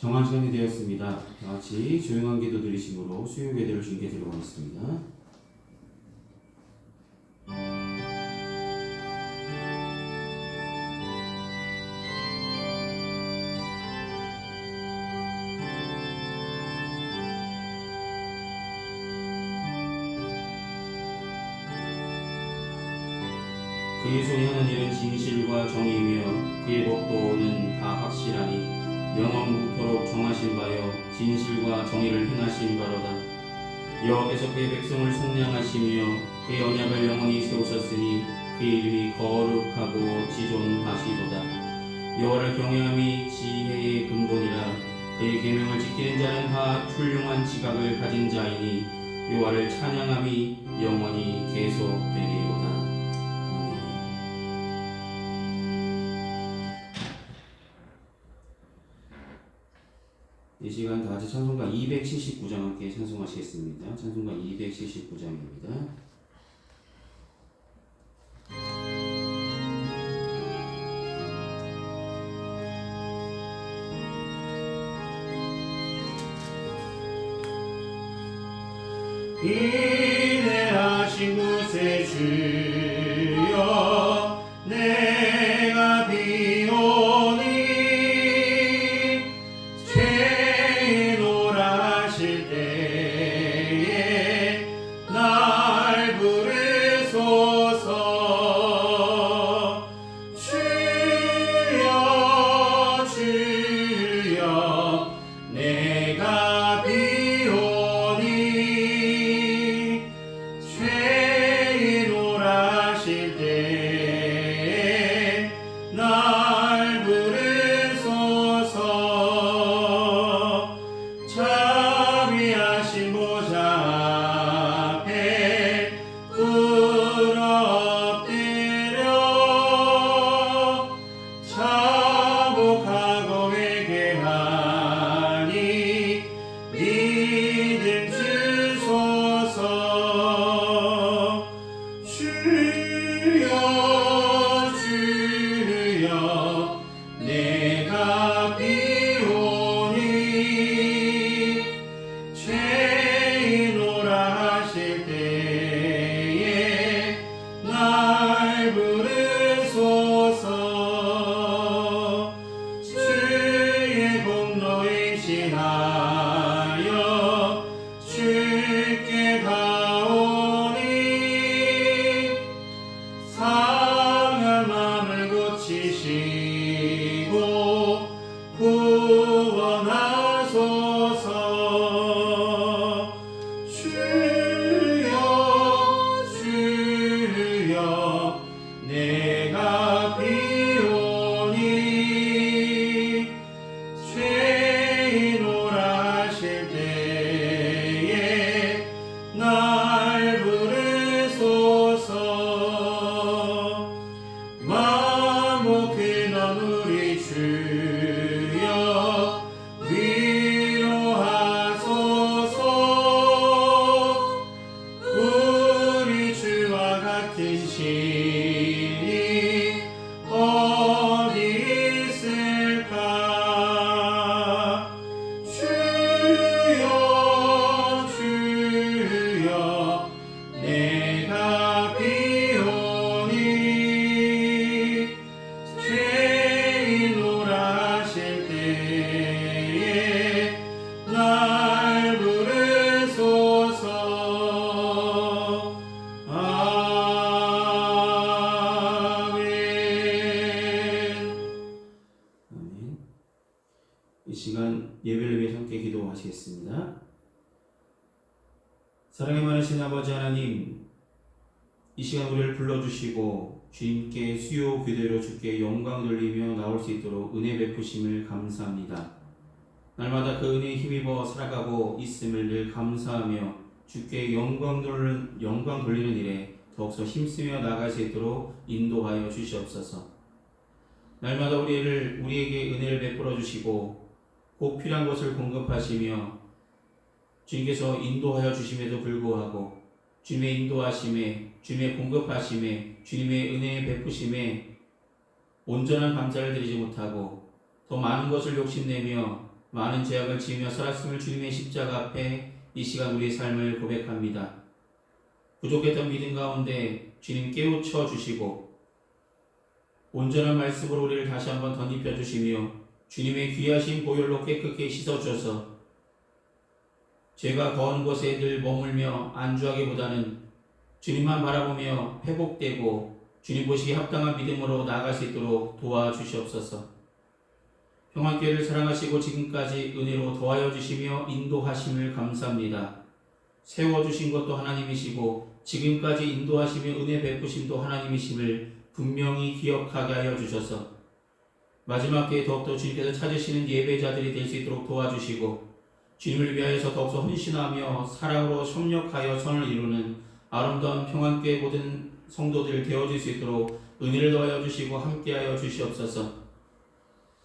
정한 시간이 되었습니다. 다 같이 조용한 기도 드리심으로 수요 예배를 주님께 드려보겠습니다. 그의 손이 하는 일은 진실과 정의이며 그의 법도는 다 확실하니 영원 무토록 정하신 바여 진실과 정의를 행하신 바로다. 여호와께서 그의 백성을 속량하시며 그의 언약을 영원히 세우셨으니 그의 이름이 거룩하고 지존하시도다. 여호와를 경외함이 지혜의 근본이라. 그의 계명을 지키는 자는 다 훌륭한 지각을 가진 자이니 여호와를 찬양함이 영원히 계속되리로다. 이 시간 다같이 찬송가 279장 함께 찬송하시겠습니다. 찬송가 279장입니다. 인내하신 구세주여 내가 비오니 죄노라 하실 때에 날 부르소서. 주여 주여 내가 비오니 죄노라 하실 때에 날 부르소서. 자비하신 보좌 앞에 꿇어 엎드려 자복하고 회개하니 믿음 주소서. 주여 주여 내가 비오니 죄노라 하실 때에 날 부르소서. 주의 공로 행시하여 주께 가오니 상한 마음을 고치시고 구원하소서. 주여 주여 내가 비오니 죄노라 하실 때에 날 부르소서. 마목 근원 우리 주여 위로하소서. 우리 주와 같은 신이 어디 있을까. 주여 주여 내가 비오니 죄노라 하실 때에 날 부르소서. 아멘. 아멘. 이 시간 예배를 위해 함께 기도하시겠습니다. 사랑의 많으신 아버지 하나님, 이 시간 우리를 불러주시고 주님께 수요 그대로 주께 영광 돌리며 나올 수 있도록 은혜 베푸심을 감사합니다. 날마다 그 은혜에 힘입어 살아가고 있음을 늘 감사하며 주께 영광 돌리는 일에 더욱더 힘쓰며 나아갈 수 있도록 인도하여 주시옵소서. 날마다 우리에게 은혜를 베풀어 주시고 꼭 필요한 것을 공급하시며 주님께서 인도하여 주심에도 불구하고 주님의 인도하심에, 주님의 공급하심에, 주님의 은혜의 베푸심에 온전한 감사를 드리지 못하고 더 많은 것을 욕심내며 많은 죄악을 지으며 살았음을 주님의 십자가 앞에 이 시간 우리의 삶을 고백합니다. 부족했던 믿음 가운데 주님 깨우쳐 주시고 온전한 말씀으로 우리를 다시 한번 덧입혀 주시며 주님의 귀하신 보혈로 깨끗게 씻어 주셔서 죄가 거한 곳에 늘 머물며 안주하기보다는 주님만 바라보며 회복되고 주님 보시기에 합당한 믿음으로 나아갈 수 있도록 도와주시옵소서. 평안교회를 사랑하시고 지금까지 은혜로 도와여 주시며 인도하심을 감사합니다. 세워주신 것도 하나님이시고 지금까지 인도하시며 은혜 베푸심도 하나님이심을 분명히 기억하게 하여 주셔서 마지막 때에 더욱더 주님께서 찾으시는 예배자들이 될 수 있도록 도와주시고 주님을 위하여서 더욱더 헌신하며 사랑으로 협력하여 선을 이루는 아름다운 평안교회 모든 성도들 되어질 수 있도록 은혜를 더하여 주시고 함께하여 주시옵소서.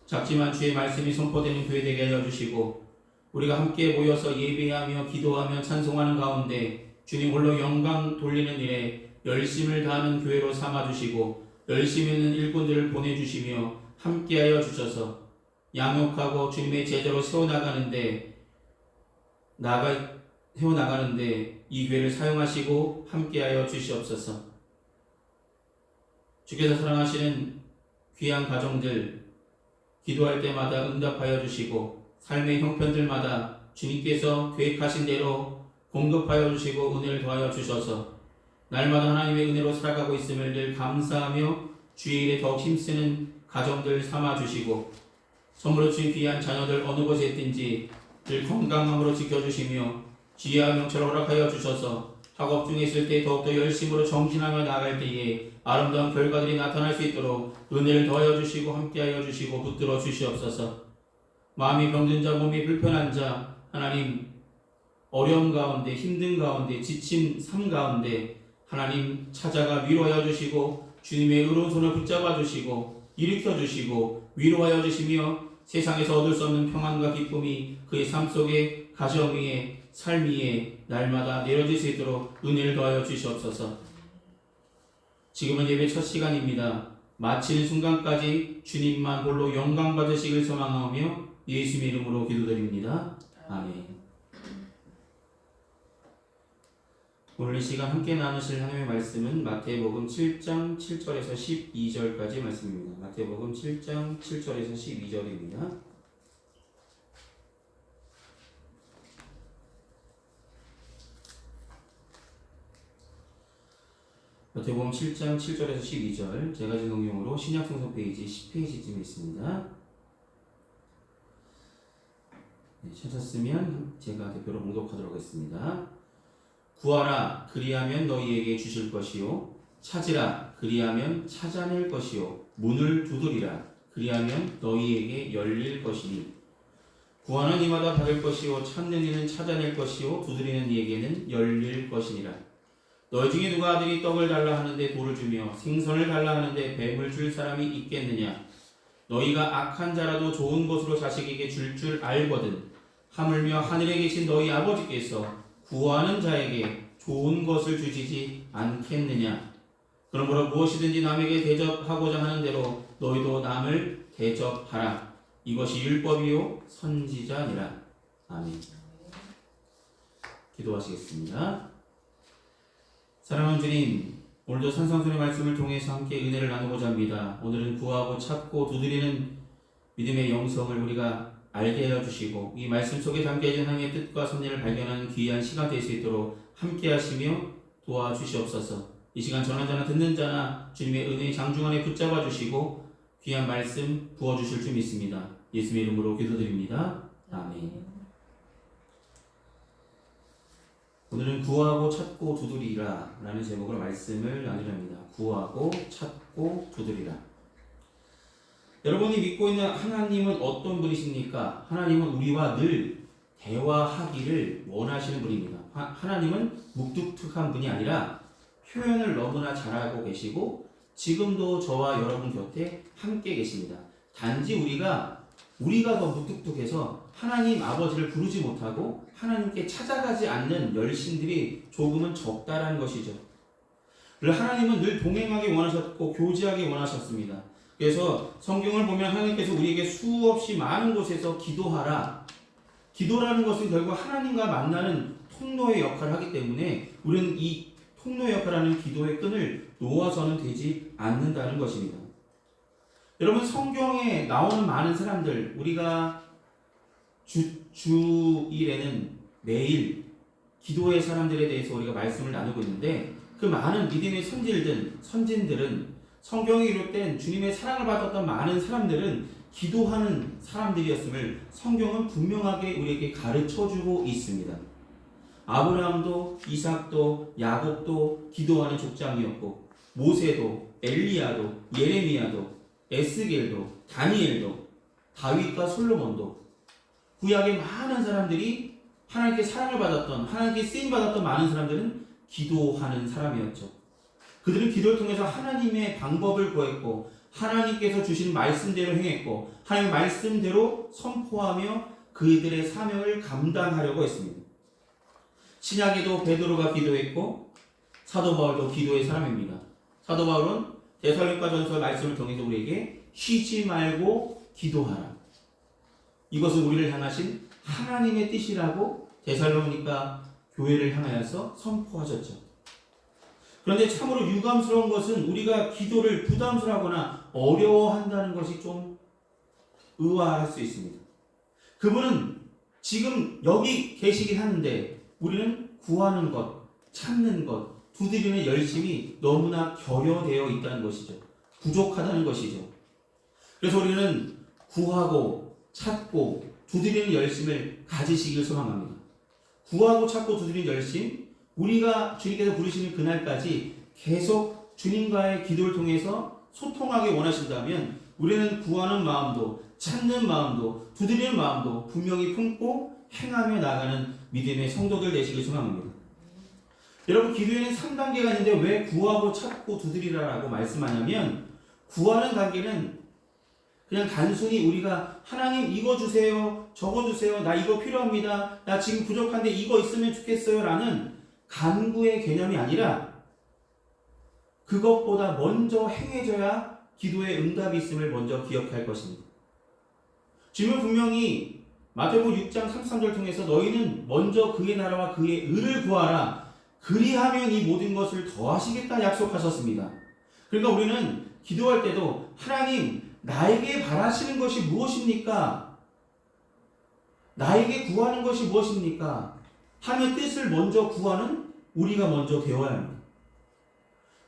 작지만 주의 말씀이 선포되는 교회 되게 하여 주시고 우리가 함께 모여서 예배하며 기도하며 찬송하는 가운데 주님 홀로 영광 돌리는 일에 열심을 다하는 교회로 삼아주시고 열심히 있는 일꾼들을 보내주시며 함께하여 주셔서 양육하고 주님의 제자로 세워나가는데 이 교회를 사용하시고 함께하여 주시옵소서. 주께서 사랑하시는 귀한 가정들 기도할 때마다 응답하여 주시고 삶의 형편들마다 주님께서 계획하신 대로 공급하여 주시고 은혜를 더하여 주셔서 날마다 하나님의 은혜로 살아가고 있음을 늘 감사하며 주의 일에 더욱 힘쓰는 가정들 삼아주시고 선물로 주신 귀한 자녀들 어느 곳에 있든지 늘 건강함으로 지켜주시며 지혜와 명철을 허락하여 주셔서 학업 중에 있을 때 더욱더 열심으로 정진하며 나아갈 때에 아름다운 결과들이 나타날 수 있도록 은혜를 더하여 주시고 함께하여 주시고 붙들어 주시옵소서. 마음이 병든 자 몸이 불편한 자 하나님 어려움 가운데 힘든 가운데 지친 삶 가운데 하나님 찾아가 위로하여 주시고 주님의 의로운 손을 붙잡아 주시고 일으켜 주시고 위로하여 주시며 세상에서 얻을 수 없는 평안과 기쁨이 그의 삶 속에 가정 위에 삶 위에 날마다 내려질 수 있도록 은혜를 더하여 주시옵소서. 지금은 예배 첫 시간입니다. 마치는 순간까지 주님만 홀로 영광 받으시길 소망하며 예수님의 이름으로 기도드립니다. 아멘. 오늘 이 시간 함께 나누실 하나님의 말씀은 마태복음 7장 7절에서 12절까지 말씀입니다. 마태복음 7장 7절에서 12절입니다. 마태복음 7장 7절에서 12절 제가 진 성경으로 신약 성서 페이지 10페이지쯤에 있습니다. 네, 찾았으면 제가 대표로 봉독하도록 하겠습니다. 구하라 그리하면 너희에게 주실 것이요 찾으라 그리하면 찾아낼 것이요 문을 두드리라 그리하면 너희에게 열릴 것이니 구하는 이마다 받을 것이요 찾는 이는 찾아낼 것이요 두드리는 이에게는 열릴 것이니라. 너희 중에 누가 아들이 떡을 달라 하는데 돌을 주며 생선을 달라 하는데 뱀을 줄 사람이 있겠느냐. 너희가 악한 자라도 좋은 것으로 자식에게 줄 알거든 하물며 하늘에 계신 너희 아버지께서 구하는 자에게 좋은 것을 주시지 않겠느냐. 그러므로 무엇이든지 남에게 대접하고자 하는 대로 너희도 남을 대접하라. 이것이 율법이요 선지자니라. 아멘. 기도하시겠습니다. 사랑하는 주님, 오늘도 산상순의 말씀을 통해서 함께 은혜를 나누고자 합니다. 오늘은 구하고 찾고 두드리는 믿음의 영성을 우리가 알게 하여 주시고 이 말씀 속에 담겨진 하나님의 뜻과 섭리를 발견하는 귀한 시간 될 수 있도록 함께 하시며 도와주시옵소서. 이 시간 전한 자나 듣는 자나 주님의 은혜의 장중 안에 붙잡아 주시고 귀한 말씀 부어주실 줄 믿습니다. 예수님의 이름으로 기도드립니다. 아멘. 오늘은 구하고 찾고 두드리라 라는 제목으로 말씀을 나누렵니다. 구하고 찾고 두드리라. 여러분이 믿고 있는 하나님은 어떤 분이십니까? 하나님은 우리와 늘 대화하기를 원하시는 분입니다. 하나님은 묵뚝뚝한 분이 아니라 표현을 너무나 잘하고 계시고 지금도 저와 여러분 곁에 함께 계십니다. 단지 우리가 더 묵뚝뚝해서 하나님 아버지를 부르지 못하고 하나님께 찾아가지 않는 열심들이 조금은 적다라는 것이죠. 하나님은 늘 동행하기 원하셨고 교제하기 원하셨습니다. 그래서 성경을 보면 하나님께서 우리에게 수없이 많은 곳에서 기도하라. 기도라는 것은 결국 하나님과 만나는 통로의 역할을 하기 때문에 우리는 이 통로의 역할하는 기도의 끈을 놓아서는 되지 않는다는 것입니다. 여러분, 성경에 나오는 많은 사람들, 우리가 주일에는 매일 기도의 사람들에 대해서 우리가 말씀을 나누고 있는데, 그 많은 믿음의 선진들은 성경에 기록된 주님의 사랑을 받았던 많은 사람들은 기도하는 사람들이었음을 성경은 분명하게 우리에게 가르쳐주고 있습니다. 아브라함도 이삭도 야곱도 기도하는 족장이었고, 모세도 엘리야도 예레미야도 에스겔도 다니엘도 다윗과 솔로몬도, 구약의 많은 사람들이 하나님께 사랑을 받았던, 하나님께 쓰임받았던 많은 사람들은 기도하는 사람이었죠. 그들은 기도를 통해서 하나님의 방법을 구했고, 하나님께서 주신 말씀대로 행했고, 하나님의 말씀대로 선포하며 그들의 사명을 감당하려고 했습니다. 신약에도 베드로가 기도했고, 사도 바울도 기도의 사람입니다. 사도 바울은 데살로니가전서 말씀을 통해서 우리에게 쉬지 말고 기도하라, 이것은 우리를 향하신 하나님의 뜻이라고 데살로니가 교회를 향하여서 선포하셨죠. 그런데 참으로 유감스러운 것은 우리가 기도를 부담스러워하거나 어려워한다는 것이 좀 의아할 수 있습니다. 그분은 지금 여기 계시긴 하는데 우리는 구하는 것, 찾는 것, 두드리는 열심이 너무나 결여되어 있다는 것이죠. 부족하다는 것이죠. 그래서 우리는 구하고 찾고 두드리는 열심을 가지시길 소망합니다. 구하고 찾고 두드리는 열심, 우리가 주님께서 부르시는 그날까지 계속 주님과의 기도를 통해서 소통하기 원하신다면 우리는 구하는 마음도 찾는 마음도 두드리는 마음도 분명히 품고 행하며 나가는 믿음의 성도들 되시길 소망합니다. 여러분, 기도에는 3단계가 있는데 왜 구하고 찾고 두드리라라고 말씀하냐면, 구하는 단계는 그냥 단순히 우리가 하나님 이거 주세요, 저거 주세요, 나 이거 필요합니다, 나 지금 부족한데 이거 있으면 좋겠어요 라는 간구의 개념이 아니라, 그것보다 먼저 행해져야 기도의 응답이 있음을 먼저 기억할 것입니다. 주님은 분명히 마태복음 6장 33절 통해서 너희는 먼저 그의 나라와 그의 의를 구하라, 그리하면 이 모든 것을 더하시겠다 약속하셨습니다. 그러니까 우리는 기도할 때도 하나님, 나에게 바라시는 것이 무엇입니까? 나에게 구하는 것이 무엇입니까? 하나님의 뜻을 먼저 구하는 우리가 먼저 되어야 합니다.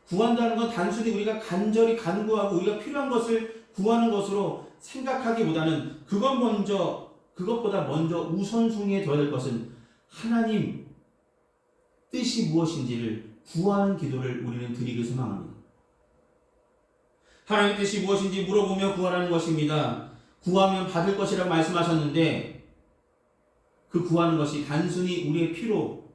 구한다는 건 단순히 우리가 간절히 간구하고 우리가 필요한 것을 구하는 것으로 생각하기보다는 그것보다 먼저 우선순위에 둬야 될 것은 하나님 뜻이 무엇인지를 구하는 기도를 우리는 드리길 소망합니다. 하나님의 뜻이 무엇인지 물어보며 구하라는 것입니다. 구하면 받을 것이라고 말씀하셨는데, 그 구하는 것이 단순히 우리의 필요,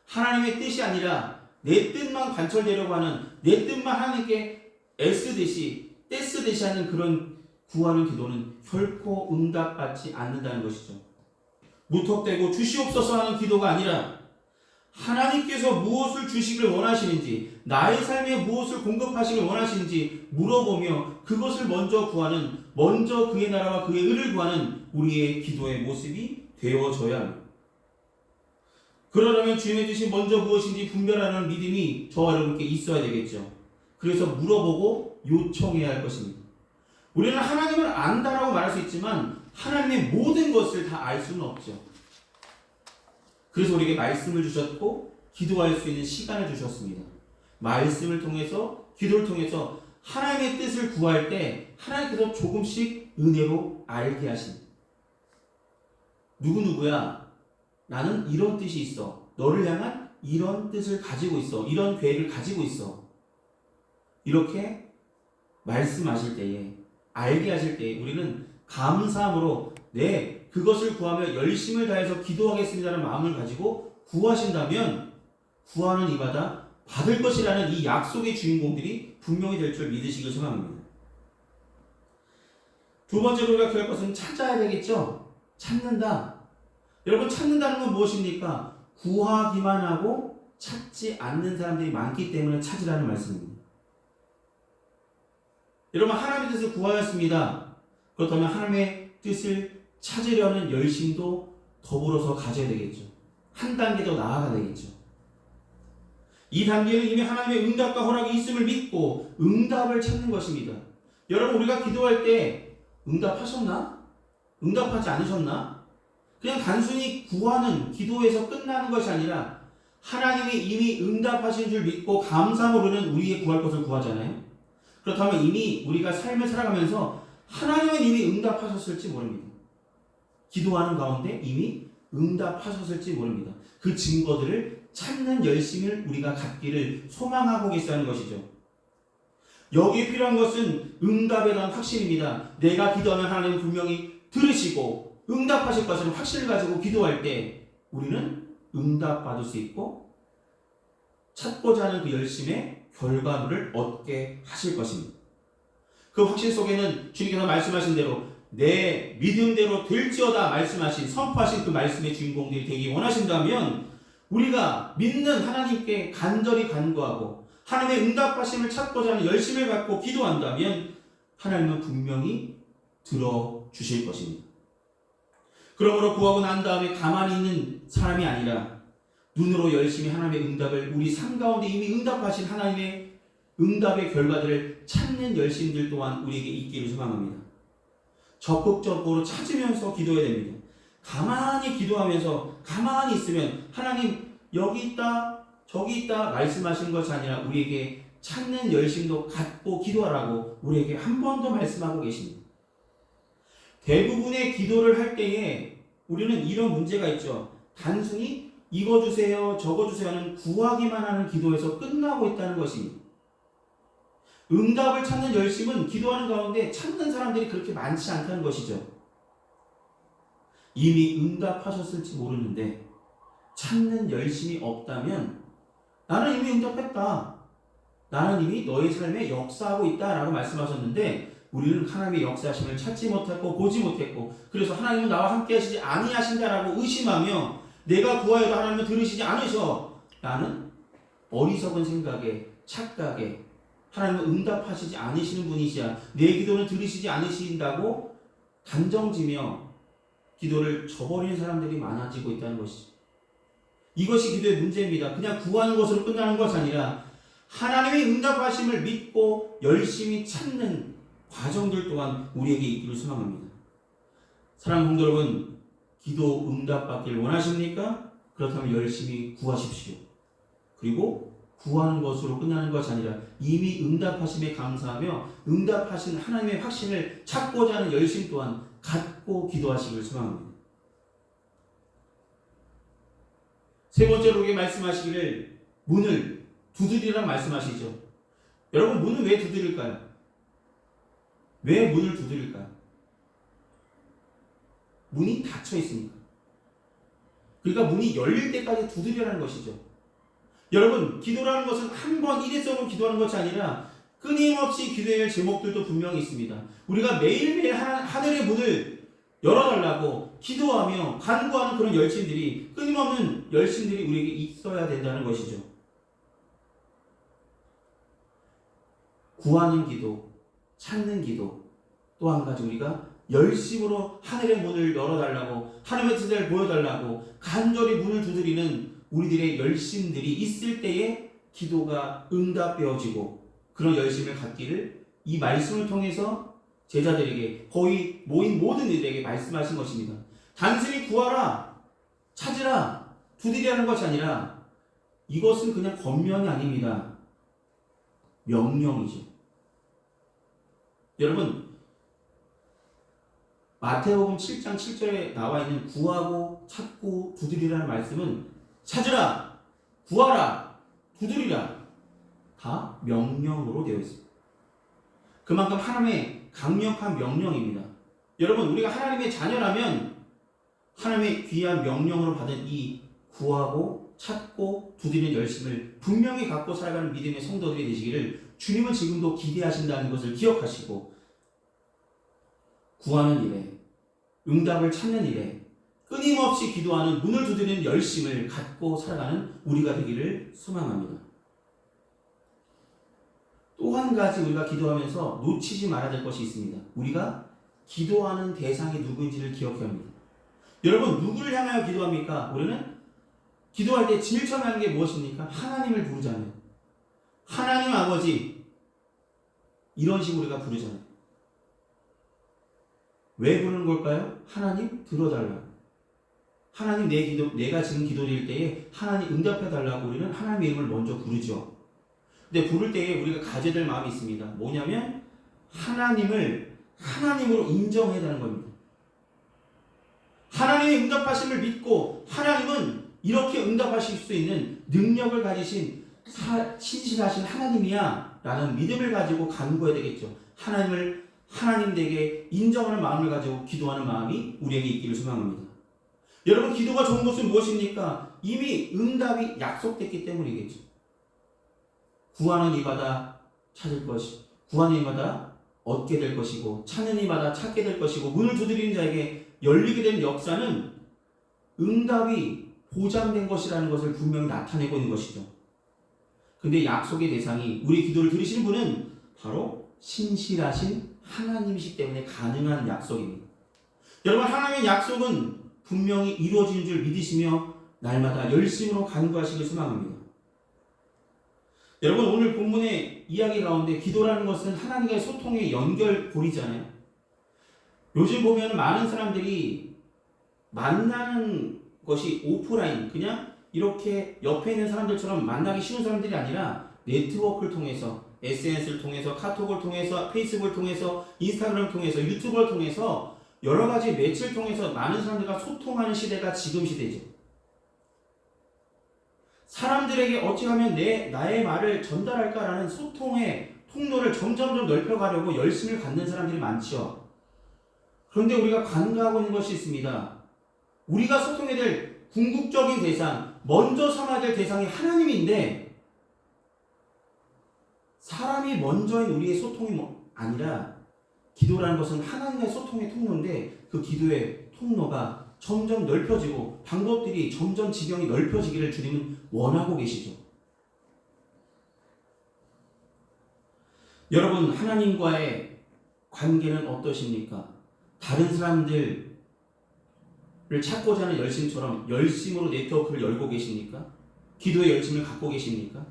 하나님의 뜻이 아니라 내 뜻만 관철되려고 하는, 내 뜻만 하나님께 애쓰듯이 떼쓰듯이 하는 그런 구하는 기도는 결코 응답받지 않는다는 것이죠. 무턱대고 주시옵소서 하는 기도가 아니라 하나님께서 무엇을 주시기를 원하시는지, 나의 삶에 무엇을 공급하시기를 원하시는지 물어보며 그것을 먼저 구하는, 먼저 그의 나라와 그의 의를 구하는 우리의 기도의 모습이 되어져야 합니다. 그러려면 주님의 뜻이 먼저 무엇인지 분별하는 믿음이 저와 여러분께 있어야 되겠죠. 그래서 물어보고 요청해야 할 것입니다. 우리는 하나님을 안다라고 말할 수 있지만 하나님의 모든 것을 다 알 수는 없죠. 그래서 우리에게 말씀을 주셨고 기도할 수 있는 시간을 주셨습니다. 말씀을 통해서, 기도를 통해서 하나님의 뜻을 구할 때 하나님께서 조금씩 은혜로 알게 하십니다. 누구누구야, 나는 이런 뜻이 있어, 너를 향한 이런 뜻을 가지고 있어, 이런 계획을 가지고 있어, 이렇게 말씀하실 때에, 알게 하실 때에 우리는 감사함으로 네, 그것을 구하며 열심을 다해서 기도하겠습니다라는 마음을 가지고 구하신다면 구하는 이마다 받을 것이라는 이 약속의 주인공들이 분명히 될 줄 믿으시길 소망합니다. 두 번째로 우리가 기할 것은 찾아야 되겠죠. 찾는다. 여러분, 찾는다는 건 무엇입니까? 구하기만 하고 찾지 않는 사람들이 많기 때문에 찾으라는 말씀입니다. 여러분, 하나님의 뜻을 구하였습니다. 그렇다면 하나님의 뜻을 찾으려는 열심도 더불어서 가져야 되겠죠. 한 단계 더 나아가야 되겠죠. 이 단계는 이미 하나님의 응답과 허락이 있음을 믿고 응답을 찾는 것입니다. 여러분, 우리가 기도할 때 응답하셨나? 응답하지 않으셨나? 그냥 단순히 구하는 기도에서 끝나는 것이 아니라 하나님이 이미 응답하신 줄 믿고 감사함으로는 우리의 구할 것을 구하잖아요. 그렇다면 이미 우리가 삶을 살아가면서 하나님은 이미 응답하셨을지 모릅니다. 기도하는 가운데 이미 응답하셨을지 모릅니다. 그 증거들을 찾는 열심을 우리가 갖기를 소망하고 계시다는 것이죠. 여기에 필요한 것은 응답에 대한 확신입니다. 내가 기도하면 하나님은 분명히 들으시고 응답하실 것을 확신을 가지고 기도할 때 우리는 응답받을 수 있고 찾고자 하는 그 열심의 결과물을 얻게 하실 것입니다. 그 확신 속에는 주님께서 말씀하신 대로 내 믿음대로 될지어다 말씀하신, 선포하신 그 말씀의 주인공들이 되기 원하신다면 우리가 믿는 하나님께 간절히 간구하고 하나님의 응답하심을 찾고자 하는 열심을 갖고 기도한다면 하나님은 분명히 들어주실 것입니다. 그러므로 구하고 난 다음에 가만히 있는 사람이 아니라 눈으로 열심히 하나님의 응답을, 우리 삶 가운데 이미 응답하신 하나님의 응답의 결과들을 찾는 열심들 또한 우리에게 있기를 소망합니다. 적극적으로 찾으면서 기도해야 됩니다. 가만히 기도하면서 가만히 있으면 하나님 여기 있다 저기 있다 말씀하시는 것이 아니라 우리에게 찾는 열심도 갖고 기도하라고 우리에게 한 번 더 말씀하고 계십니다. 대부분의 기도를 할 때에 우리는 이런 문제가 있죠. 단순히 이거 주세요 저거 주세요 하는 구하기만 하는 기도에서 끝나고 있다는 것입니다. 응답을 찾는 열심은 기도하는 가운데 찾는 사람들이 그렇게 많지 않다는 것이죠. 이미 응답하셨을지 모르는데 찾는 열심이 없다면 나는 이미 응답했다. 나는 이미 너의 삶에 역사하고 있다라고 말씀하셨는데 우리는 하나님의 역사하심을 찾지 못했고 보지 못했고 그래서 하나님은 나와 함께 하시지 아니하신다라고 의심하며 내가 구하여도 하나님은 들으시지 않으셔. 나는 어리석은 생각에 착각에 하나님은 응답하시지 않으시는 분이시야. 내 기도는 들으시지 않으신다고 단정지며 기도를 저버리는 사람들이 많아지고 있다는 것이죠. 이것이 기도의 문제입니다. 그냥 구하는 것으로 끝나는 것이 아니라 하나님의 응답하심을 믿고 열심히 찾는 과정들 또한 우리에게 있기를 소망합니다. 사랑하는 성도 여러분, 기도 응답받기를 원하십니까? 그렇다면 열심히 구하십시오. 그리고 구하는 것으로 끝나는 것이 아니라 이미 응답하심에 감사하며 응답하신 하나님의 확신을 찾고자 하는 열심 또한 갖고 기도하시길 소망합니다. 세 번째로 우리에게 말씀하시기를 문을 두드리라고 말씀하시죠. 여러분, 문은 왜 두드릴까요? 왜 문을 두드릴까요? 문이 닫혀 있으니까. 그러니까 문이 열릴 때까지 두드리라는 것이죠. 여러분, 기도라는 것은 한 번 일회성으로 기도하는 것이 아니라 끊임없이 기도해야 할 제목들도 분명히 있습니다. 우리가 매일매일 하늘의 문을 열어달라고 기도하며 간구하는 그런 열심들이, 끊임없는 열심들이 우리에게 있어야 된다는 것이죠. 구하는 기도, 찾는 기도, 또 한 가지 우리가 열심으로 하늘의 문을 열어달라고, 하나님의 뜻을 보여달라고 간절히 문을 두드리는 우리들의 열심들이 있을 때에 기도가 응답되어지고 그런 열심을 갖기를 이 말씀을 통해서 제자들에게, 거의 모인 모든 이들에게 말씀하신 것입니다. 단순히 구하라, 찾으라, 두드리라는 것이 아니라 이것은 그냥 권면이 아닙니다. 명령이죠. 여러분, 마태복음 7장 7절에 나와 있는 구하고 찾고 두드리라는 말씀은 찾으라, 구하라, 두드리라 다 명령으로 되어 있습니다. 그만큼 하나님의 강력한 명령입니다. 여러분, 우리가 하나님의 자녀라면 하나님의 귀한 명령으로 받은 이 구하고 찾고 두드리는 열심을 분명히 갖고 살아가는 믿음의 성도들이 되시기를 주님은 지금도 기대하신다는 것을 기억하시고 구하는 일에, 응답을 찾는 일에 끊임없이 기도하는 문을 두드리는 열심을 갖고 살아가는 우리가 되기를 소망합니다. 또 또 한 가지 우리가 기도하면서 놓치지 말아야 될 것이 있습니다. 우리가 기도하는 대상이 누구인지를 기억해야 합니다. 여러분, 누구를 향하여 기도합니까? 우리는 기도할 때 제일 처음 하는 게 무엇입니까? 하나님을 부르잖아요. 하나님 아버지, 이런 식으로 우리가 부르잖아요. 왜 부르는 걸까요? 하나님 들어달라고. 하나님 내가 지금 기도드릴 때에 하나님 응답해달라고 우리는 하나님의 이름을 먼저 부르죠. 근데 부를 때에 우리가 가져야 될 마음이 있습니다. 뭐냐면 하나님을 하나님으로 인정해야 하는 겁니다. 하나님의 응답하심을 믿고 하나님은 이렇게 응답하실 수 있는 능력을 가지신 신실하신 하나님이야 라는 믿음을 가지고 간구해야 되겠죠. 하나님을 하나님 댁에 인정하는 마음을 가지고 기도하는 마음이 우리에게 있기를 소망합니다. 여러분, 기도가 좋은 것은 무엇입니까? 이미 응답이 약속됐기 때문이겠죠. 구하는 이마다 찾을 것이, 구하는 이마다 얻게 될 것이고, 찾는 이마다 찾게 될 것이고, 문을 두드리는 자에게 열리게 되는 역사는 응답이 보장된 것이라는 것을 분명히 나타내고 있는 것이죠. 근데 약속의 대상이, 우리 기도를 들으시는 분은 바로 신실하신 하나님이시기 때문에 가능한 약속입니다. 여러분, 하나님의 약속은 분명히 이루어지는 줄 믿으시며 날마다 열심으로 간구하시길 소망합니다. 여러분, 오늘 본문의 이야기 가운데 기도라는 것은 하나님과의 소통의 연결고리잖아요. 요즘 보면 많은 사람들이 만나는 것이 오프라인, 그냥 이렇게 옆에 있는 사람들처럼 만나기 쉬운 사람들이 아니라 네트워크를 통해서, SNS를 통해서, 카톡을 통해서, 페이스북을 통해서, 인스타그램을 통해서, 유튜브를 통해서 여러 가지 매체를 통해서 많은 사람들과 소통하는 시대가 지금 시대죠. 사람들에게 어찌 하면 나의 말을 전달할까라는 소통의 통로를 점점 넓혀가려고 열심을 갖는 사람들이 많죠. 그런데 우리가 간과하고 있는 것이 있습니다. 우리가 소통해야 될 궁극적인 대상, 먼저 삼아야 될 대상이 하나님인데 사람이 먼저인 우리의 소통이 아니라 기도라는 것은 하나님과의 소통의 통로인데 그 기도의 통로가 점점 넓혀지고 방법들이 점점 지경이 넓혀지기를 주님은 원하고 계시죠. 여러분, 하나님과의 관계는 어떠십니까? 다른 사람들을 찾고자 하는 열심처럼 열심으로 네트워크를 열고 계십니까? 기도의 열심을 갖고 계십니까?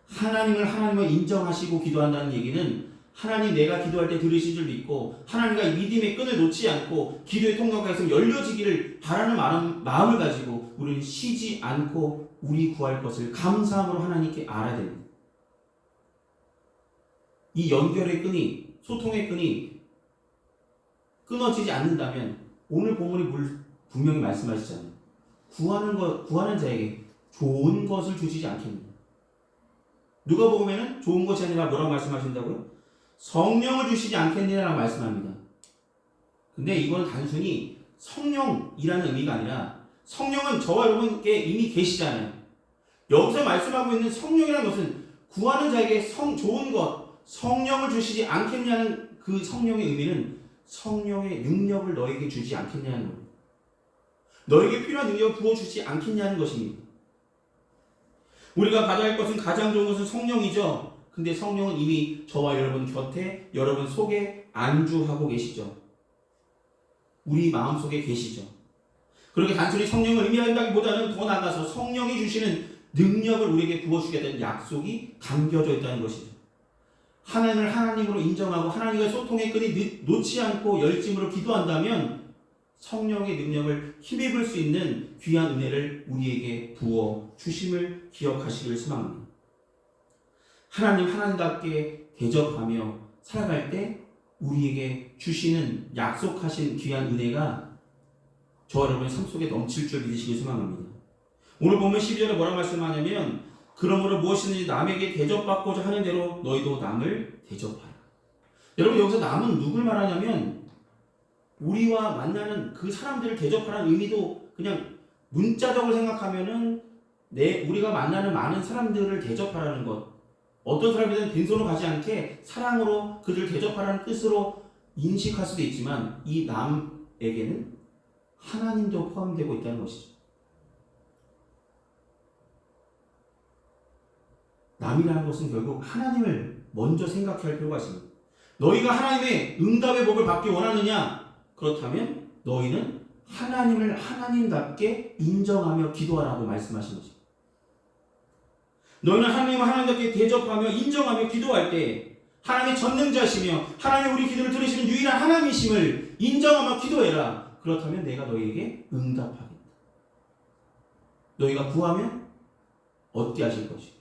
하나님을 하나님을 인정하시고 기도한다는 얘기는 하나님 내가 기도할 때 들으신 줄 믿고 하나님과 이 믿음의 끈을 놓지 않고 기도의 통로가 계속 열려지기를 바라는 마음을 가지고 우리는 쉬지 않고 우리 구할 것을 감사함으로 하나님께 알아야 됩니다. 이 연결의 끈이, 소통의 끈이 끊어지지 않는다면 오늘 본문이 분명히 말씀하시잖아요. 구하는 자에게 좋은 것을 주시지 않겠느냐. 누가 보면은 좋은 것이 아니라 뭐라고 말씀하신다고요? 성령을 주시지 않겠느냐라고 말씀합니다. 근데 이건 단순히 성령이라는 의미가 아니라 성령은 저와 여러분께 이미 계시잖아요. 여기서 말씀하고 있는 성령이라는 것은 구하는 자에게 좋은 것, 성령을 주시지 않겠냐는 그 성령의 의미는 성령의 능력을 너에게 주지 않겠냐는 겁니다. 너에게 필요한 능력을 부어주지 않겠냐는 것입니다. 우리가 받아야 할 것은 가장 좋은 것은 성령이죠. 근데 성령은 이미 저와 여러분 곁에, 여러분 속에 안주하고 계시죠. 우리 마음속에 계시죠. 그렇게 단순히 성령을 의미한다기보다는 더 나아가서 성령이 주시는 능력을 우리에게 부어주게 된 약속이 담겨져 있다는 것이죠. 하나님을 하나님으로 인정하고 하나님과의 소통의 끈이 놓지 않고 열심으로 기도한다면 성령의 능력을 힘입을 수 있는 귀한 은혜를 우리에게 부어 주심을 기억하시길 소망합니다. 하나님답게 대접하며 살아갈 때 우리에게 주시는 약속하신 귀한 은혜가 저와 여러분의 삶 속에 넘칠 줄 믿으시길 소망합니다. 오늘 보면 12절에 뭐라고 말씀하냐면 그러므로 무엇이든지 남에게 대접받고자 하는 대로 너희도 남을 대접하라. 여러분, 여기서 남은 누굴 말하냐면 우리와 만나는 그 사람들을 대접하라는 의미도 그냥 문자적으로 생각하면은 우리가 만나는 많은 사람들을 대접하라는 것, 어떤 사람이든 빈손으로 가지 않게 사랑으로 그들을 대접하라는 뜻으로 인식할 수도 있지만 이 남에게는 하나님도 포함되고 있다는 것이죠. 남이라는 것은 결국 하나님을 먼저 생각할 필요가 있습니다. 너희가 하나님의 응답의 복을 받기 원하느냐? 그렇다면 너희는 하나님을 하나님답게 인정하며 기도하라고 말씀하신 거죠. 너희는 하나님을 하나님답게 대접하며 인정하며 기도할 때 하나님의 전능자시며 하나님의 우리 기도를 들으시는 유일한 하나님이심을 인정하며 기도해라. 그렇다면 내가 너희에게 응답하겠다. 너희가 구하면 얻게 하실 것이고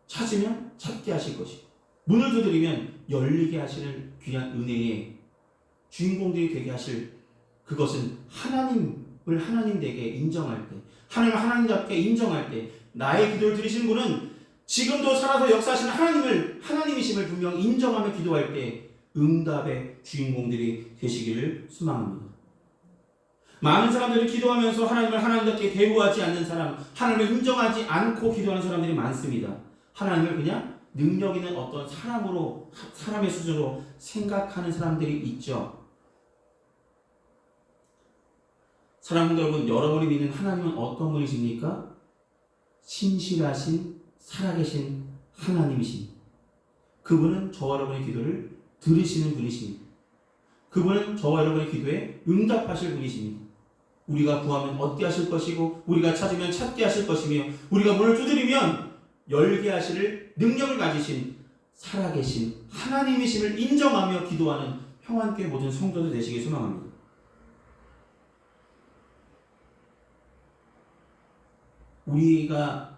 찾으면 찾게 하실 것이고 문을 두드리면 열리게 하시는 귀한 은혜의 주인공들이 되게 하실, 그것은 하나님을 하나님되게 인정할 때, 하나님을 하나님답게 인정할 때, 나의 기도를 들으시는 분은 지금도 살아서 역사하시는 하나님을 하나님이심을 분명히 인정하며 기도할 때 응답의 주인공들이 되시기를 소망합니다. 많은 사람들은 기도하면서 하나님을 하나님답게 대우하지 않는 사람, 하나님을 인정하지 않고 기도하는 사람들이 많습니다. 하나님을 그냥 능력 있는 어떤 사람으로, 사람의 수준으로 생각하는 사람들이 있죠. 사랑하는 여러분, 여러분이 믿는 하나님은 어떤 분이십니까? 신실하신, 살아계신 하나님이십니다. 그분은 저와 여러분의 기도를 들으시는 분이십니다. 그분은 저와 여러분의 기도에 응답하실 분이십니다. 우리가 구하면 얻게 하실 것이고 우리가 찾으면 찾게 하실 것이며 우리가 문을 두드리면 열게 하실 능력을 가지신 살아계신 하나님이심을 인정하며 기도하는 평안교회 모든 성도들 되시길 소망합니다. 우리가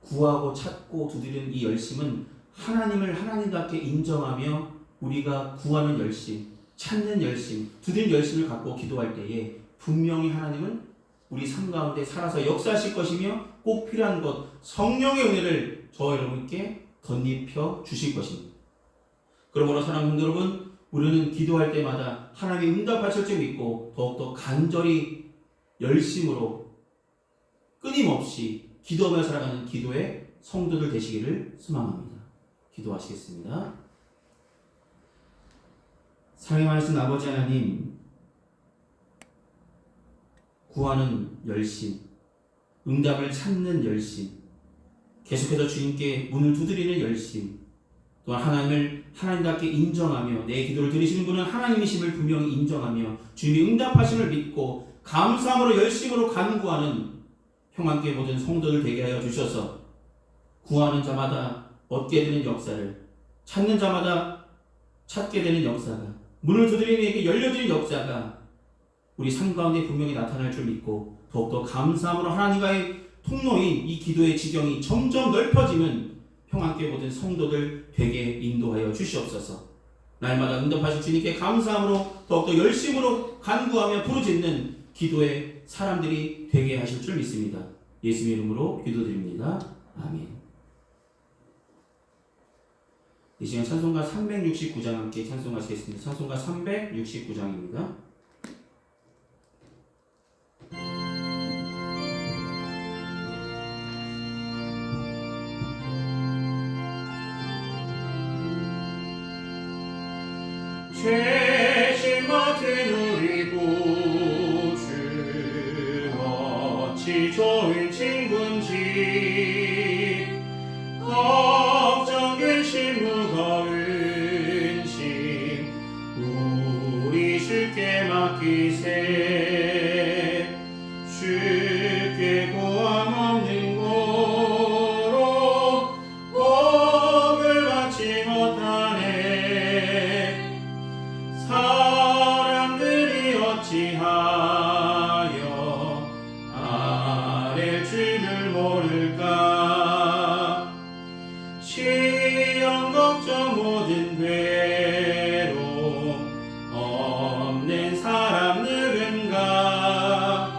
구하고 찾고 두드리는 이 열심은 하나님을 하나님답게 인정하며 우리가 구하는 열심, 찾는 열심, 두드리는 열심을 갖고 기도할 때에 분명히 하나님은 우리 삶 가운데 살아서 역사하실 것이며 꼭 필요한 것, 성령의 은혜를 저와 여러분께 덧입혀 주실 것입니다. 그러므로 사랑하는 여러분, 우리는 기도할 때마다 하나님이 응답하실 줄 믿고 더욱더 간절히 열심으로 끊임없이 기도하며 살아가는 기도의 성도들 되시기를 소망합니다. 기도하시겠습니다. 사랑의 많으신 아버지 하나님, 구하는 열심, 응답을 찾는 열심, 계속해서 주님께 문을 두드리는 열심, 또한 하나님을 하나님답게 인정하며 내 기도를 들으시는 분은 하나님이심을 분명히 인정하며 주님이 응답하심을 믿고 감사함으로 열심으로 간구하는 평안교회 모든 성도들 되게 하여 주셔서 구하는 자마다 얻게 되는 역사를, 찾는 자마다 찾게 되는 역사가, 문을 두드리는 이에게 열려지는 역사가 우리 삶 가운데 분명히 나타날 줄 믿고 더욱더 감사함으로 하나님과의 통로인 이 기도의 지경이 점점 넓어지는 평안교회 모든 성도들 되게 인도하여 주시옵소서. 날마다 응답하실 주님께 감사함으로 더욱더 열심으로 간구하며 부르짖는 기도의 사람들이 되게 하실 줄 믿습니다. 예수님의 이름으로 기도드립니다. 아멘. 이 시간 찬송가 369장 함께 찬송하시겠습니다. 찬송가 369장입니다. 죄심 맡은 우리 구주 어찌 좋은 친군지 걱정 근심 무거운 심 우리 주께 맡기세 주께 고함 없는 고로 복을 받지 못하네 사람들이 어찌하여 아랠 줄을 모를까 시험 걱정 모든 괴로움 없는 사람 누군가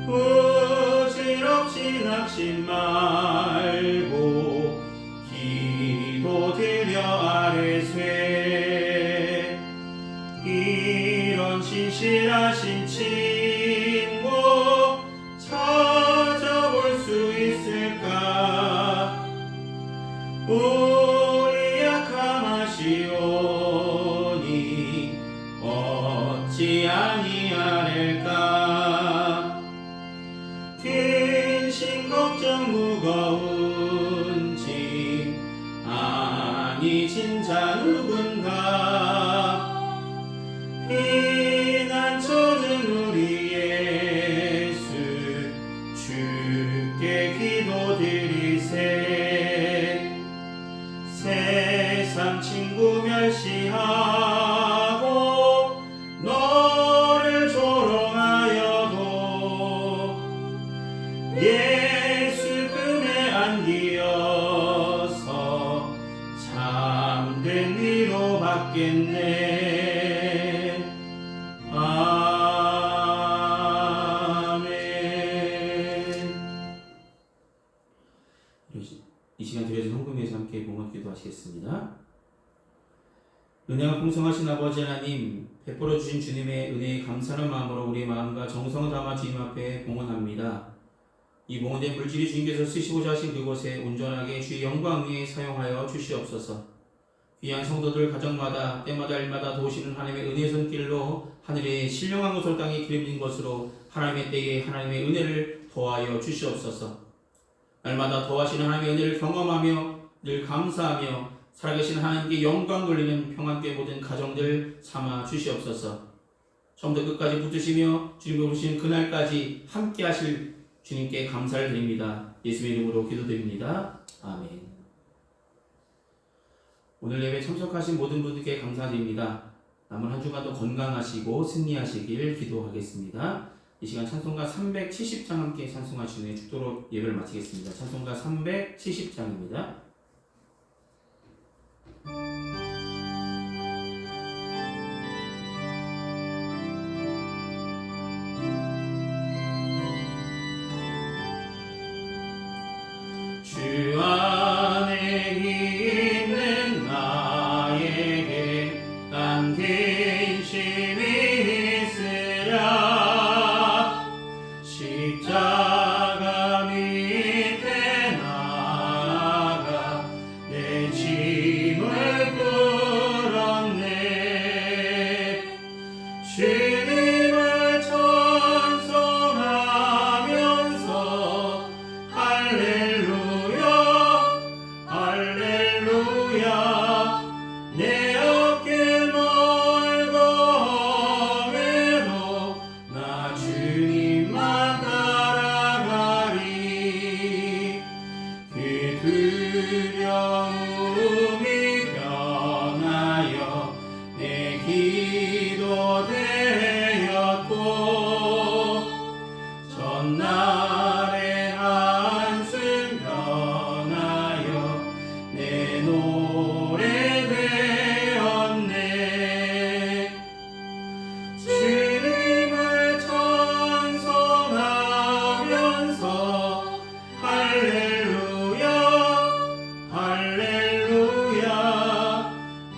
부질없이 낙심 말고 기도 드려 아뢰세 이런 신실하신 친구 찾아볼 수 있을까 우리 약함 아시오니 어찌 아니하릴까 근심 걱정 무거운 짐 은혜가 풍성하신 아버지 하나님, 베풀어 주신 주님의 은혜에 감사하는 마음으로 우리의 마음과 정성을 담아 주님 앞에 봉헌합니다. 이 봉헌된 물질이 주님께서 쓰시고자 하신 그곳에 온전하게 주의 영광 위에 사용하여 주시옵소서. 귀한 성도들 가정마다 때마다 일마다 도우시는 하나님의 은혜 손길로 하늘의 신령한 곳을 땅에 기름진 것으로 하나님의 때에 하나님의 은혜를 더하여 주시옵소서. 날마다 더하시는 하나님의 은혜를 경험하며 늘 감사하며 살아계신 하나님께 영광 돌리는 평안교회 모든 가정들 삼아 주시옵소서. 처음부터 끝까지 붙드시며 주님을 부르시는 그날까지 함께 하실 주님께 감사를 드립니다. 예수의 이름으로 기도드립니다. 아멘. 오늘 예배 참석하신 모든 분들께 감사드립니다. 남은 한 주간도 건강하시고 승리하시길 기도하겠습니다. 이 시간 찬송가 370장 함께 찬송하신 후에 축도로 예배를 마치겠습니다. 찬송가 370장입니다. 주 안에 있는 나에게 담긴 힘이 있으랴. 십자가 밑에 나아가 내 짐을 풀었네. 주님을 찬송하면서 할렐루야 할렐루야. 내 어깨 멀고 험해도 나 주님만 따라가리. 그 두려움이 변하여 내 기도 되었고, 전날의 한숨 변하여 내 노래 되었네. 주님을 찬송하면서 할렐루야 할렐루야.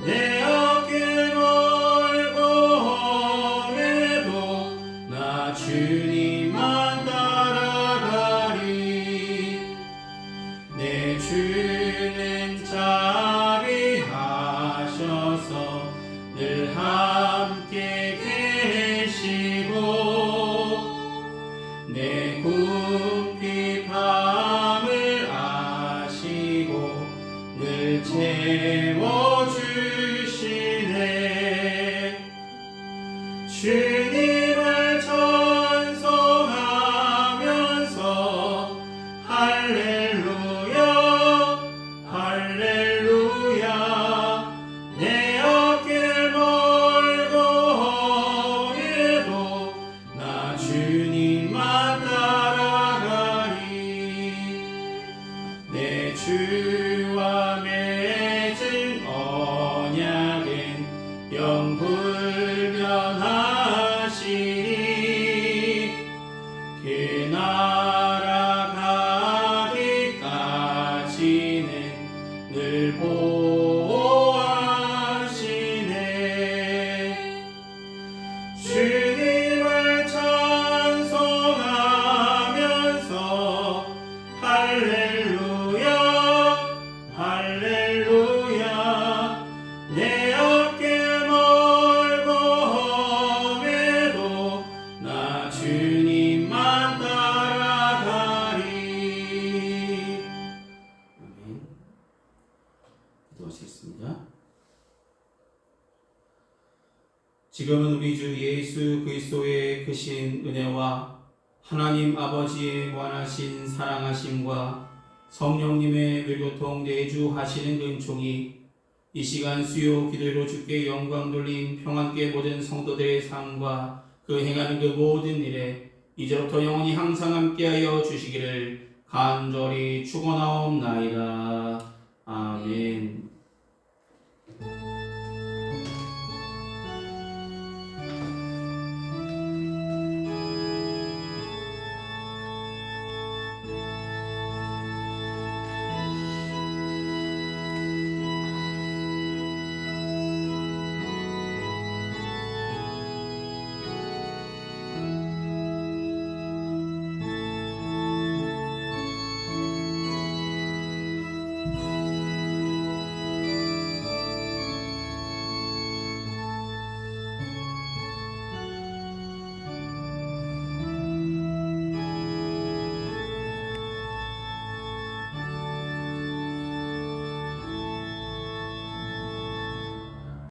내 어깨 멀고 험해도 나 주님만 따라가리. 내 주는 자비하셔서 늘 함께 계시고, 내 궁핍함을 아시고 늘 채워주시네. 주님을 찬송하면서 할렐루야 할렐루야. 내 어깨 멀고 험해도 나 주님만 따라가리. 내 주와 맺은 언약은 영불변하시니, 그 나라 가기까지는 늘 보호하시네. 주님을 찬송하면서 할렐루야 할렐루야. 내 어깨 멀고 험해도 나 주님만 따라가리. 아멘. 기도하시겠습니다. 지금은 우리 주 예수 그리스도의 크신 은혜와 하나님 아버지의 무한하신 사랑하심과 성령님의 묘교통 내주하시는 은총이 이 시간 수요 기도로 주께 영광 돌린 평안교회 모든 성도들의 삶과 그 행하는 그 모든 일에 이제부터 영원히 항상 함께하여 주시기를 간절히 축원하옵나이다. 아멘.